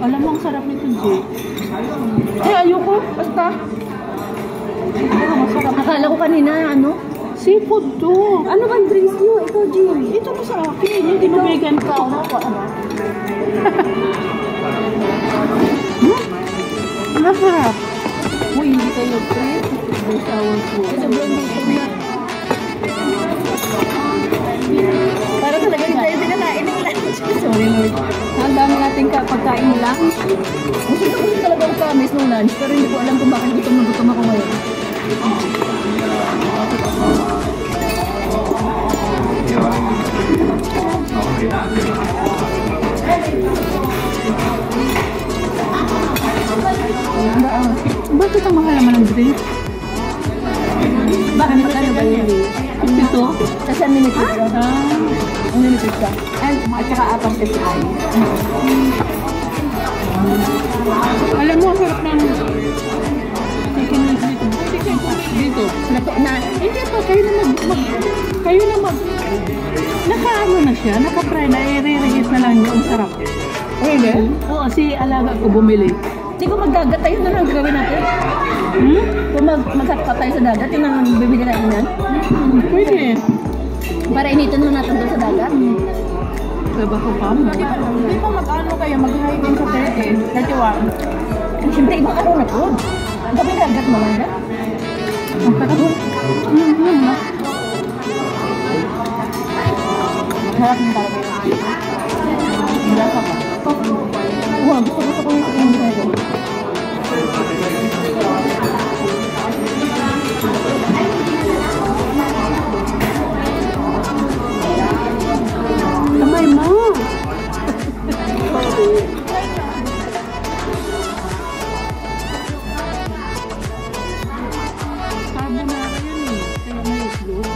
Alam mo, ang sarap nito, Jay. Ayoko. Basta. Masarap. Akala ko kanina, ano? Seafood to. Ano bang drinks nyo? Ito, Jim. Ito pa sa akin. Hindi mo vegan ka. Ano? Masarap. Uy, hindi kayo trip. There's our food. Sobrang gutom na. Para talaga hindi tayo pinakain ng lunch. Sorry, Lord. Ang dami nating pagkain lang. Gusto ko talaga ang promise ng lunch, pero hindi ko alam kung bakit gutom na gutom ako ngayon. Bakit ang mahal naman ng drink? Bakit magkano ba yun? Ito? Kasi unlimited ka. Unlimited ka. At saka apang PCI. Alam mo, ang sarap ng chicken wings dito. Dito. Nato na. Hindi pa, kayo na mag naka-ano na siya, naka-try na, i-re-reheat na lang yung sarap. Really? Oo, si alaga ko bumili. Hindi ko magdagat tayo na lang gawin natin. Kung magkakap tayo sa dagat, yun ang bibili natin yan. Pwede. Para initin lang natin doon sa dagat. Diba ko pa mo? Hindi pa mag-ano kayo, mag-hiking sa tete. Dati siyempre, ibang araw na po. Gabi dagat mo lang na. Ang sarap. Harap mo talaga yun. Wala ka pa. Wow, gusto ko yung sa ko. Kamay mo! Carbonara yan eh. Kaya may itlog.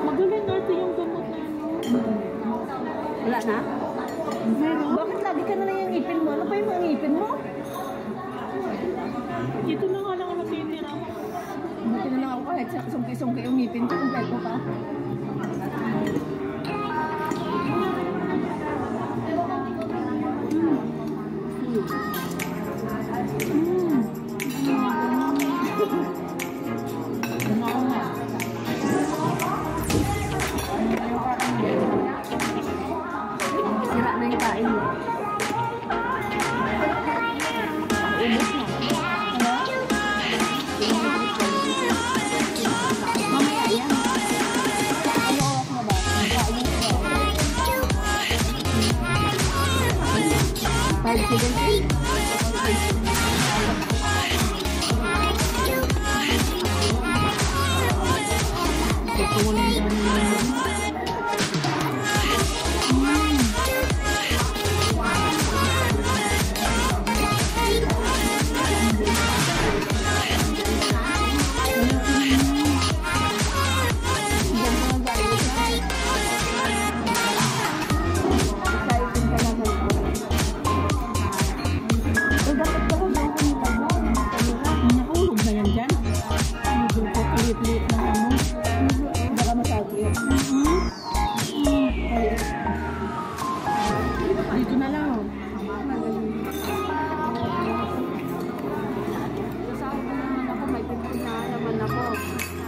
Magaling natin yung gamot na ano. Wala na? Meron. Bakit lagi ka na lang yung ngipin mo? Ano ba yung mga ngipin mo? Ito na nga lang ang natitira mo. Buti na lang ako kahit sungki-sungki yung ngipin ko. Kompleto pa. Sira na yung kain mo. Ubus na. Mamaya yan. Ayoko na ba? Kain mo ba? 5 seconds.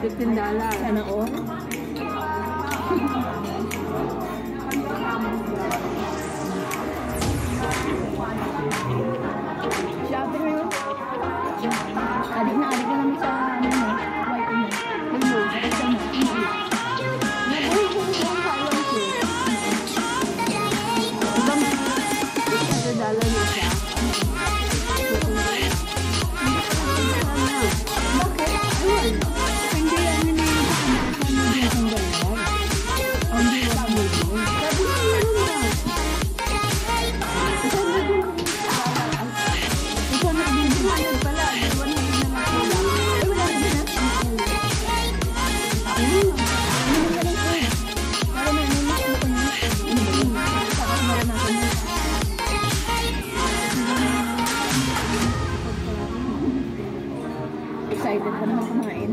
$15. Sana all. Shopping na yun. Adik na namin sa ano mo. White mo. Hello. Ito mo. Nabuhay ko sa salon ko. Ibang $600 yun siya. Bakit? Ayun. Hindi yan yun yung ang gano'n. Hindi lang mo yun. Sabi mo yun na. Ito na din din pala. Iwan na din naman ko lang. Ay, wala na din na. Ayun. Ano mo lang ko? Para may ano ko niya. Ano ba yun? Saka meron ako niya. Excited pa naman kumain.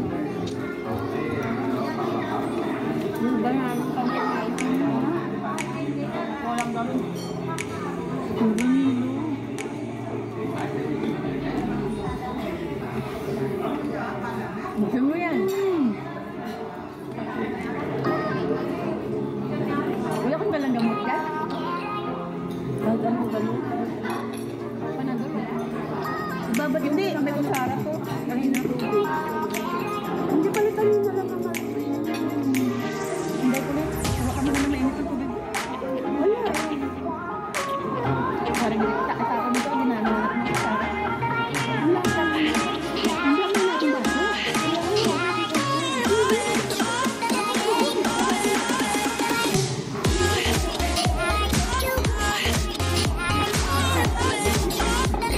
Yung banana kami ay walang gano'n. Ang ganilo. Buksan mo yan. Wala kang balang gamot ka? Gano'n. Panadol wala. Babat hindi. May kutsara to. Kanina tubig. Hindi palitan yun na lang ang Hindi ko na. Huwag kami naman mainit ng tubig. wala. Parang itapan nito. Ginanap ng kutsara. Wala ka lang. Hindi naman natin baso.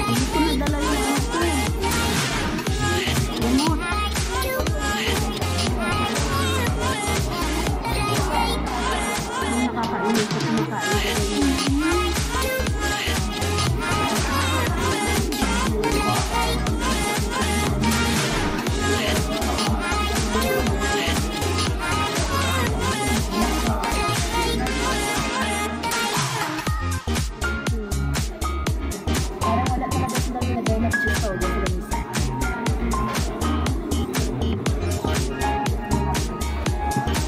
Hindi ko nadala yung ano ko. Gamot. Yung nakakainis at kumakain. Parang wala talaga sila nilagay na chip powder sa lamisa.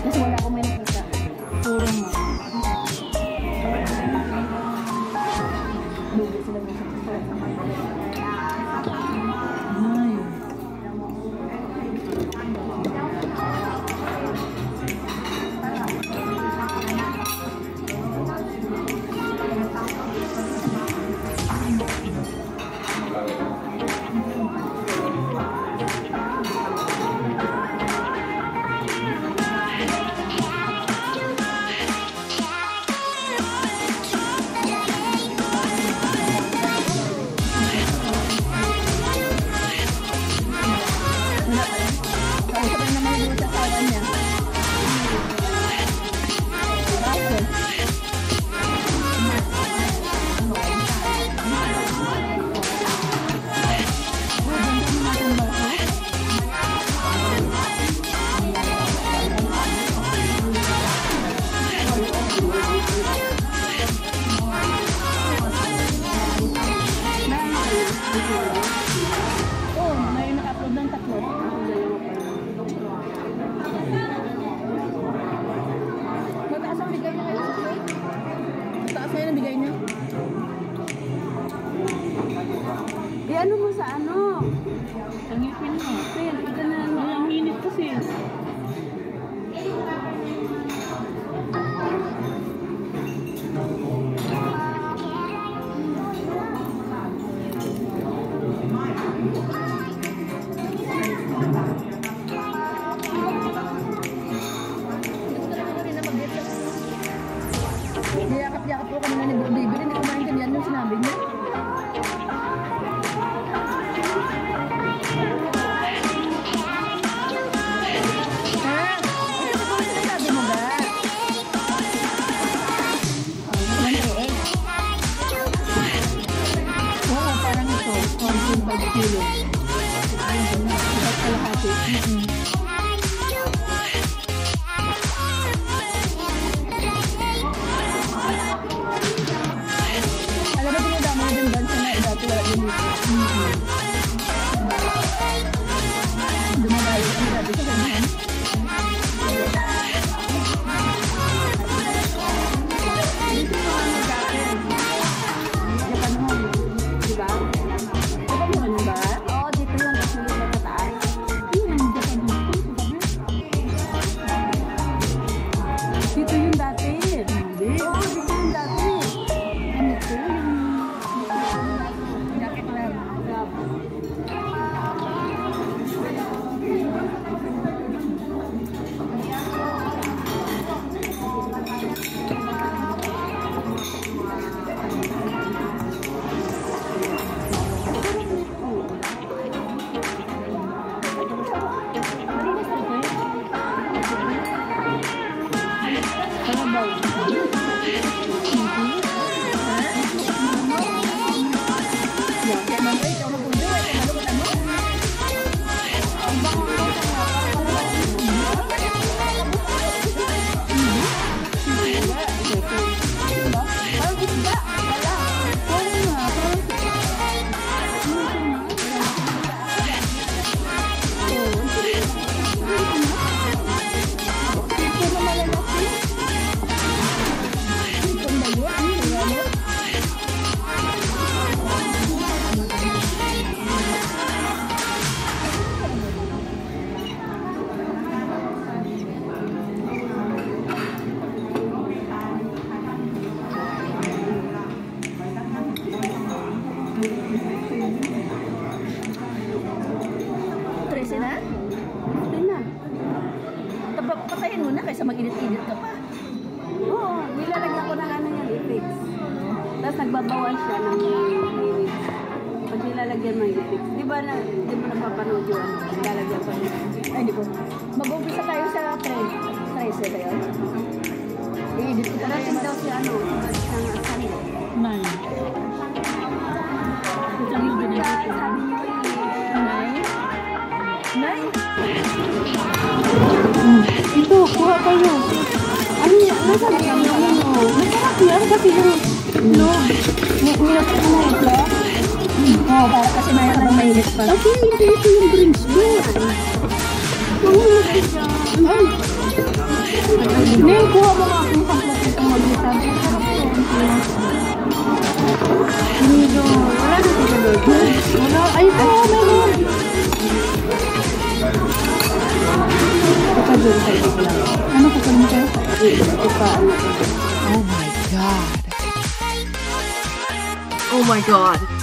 Kasi wala akong may nakita. Puro mo. Lugi sila ng sa Ay. Sabi sa naman yung sa asawa niya. Russell. Oo, may naka-upload ng tatlo. Mataas ang bigay niya ngayon sa show? Mataas ngayon ang bigay niya? Ano mo sa ano? Ang ipin mo. Kaya, ito na ano. Ang init kasi. Niyakap-yakap ko kanina ni Bro David. Hindi ko maintindihan yung sinabi niya. Ha? Ito ko yung sinasabi mo ba? Oo, parang ito. 1.5 kilo. Ayun, dapat kalahati. Alam mo, dinadama na din bansa na dati wala din dito. Dumadayo siya dati sa ganyan. mag-edit-edit ka pa. Oo, nilalagyan ko ng ano yan, effects. Tapos nagbabawas siya ng lyrics. Pag nilalagyan mo yung lyrics, di ba napapanood yung ano, nilalagyan ko ng Ay, di ko. Mag-umpisa tayo sa trace ba yun? I-edit ko pa Darating daw si ano, isang Sunday. Nine. Ito yung Kaya binigay ko. sabi niyo Nine? Nine? ito, kuha kayo. Ano yan? Nasaan yung ano? Masarap yan kasi yung Nilapit ko na ito. Oo, para kasi may habang mainit pa. kasi hindi ito yung drinks mo. Nil, kuha mo nga akong paklat itong mag-isa. Hindi, wala na sila doon. Wala, ay ito, meron. Ito doon sa ito lang. Ano ko pa nito? Ito pa, ano. Oh my god. Oh my god.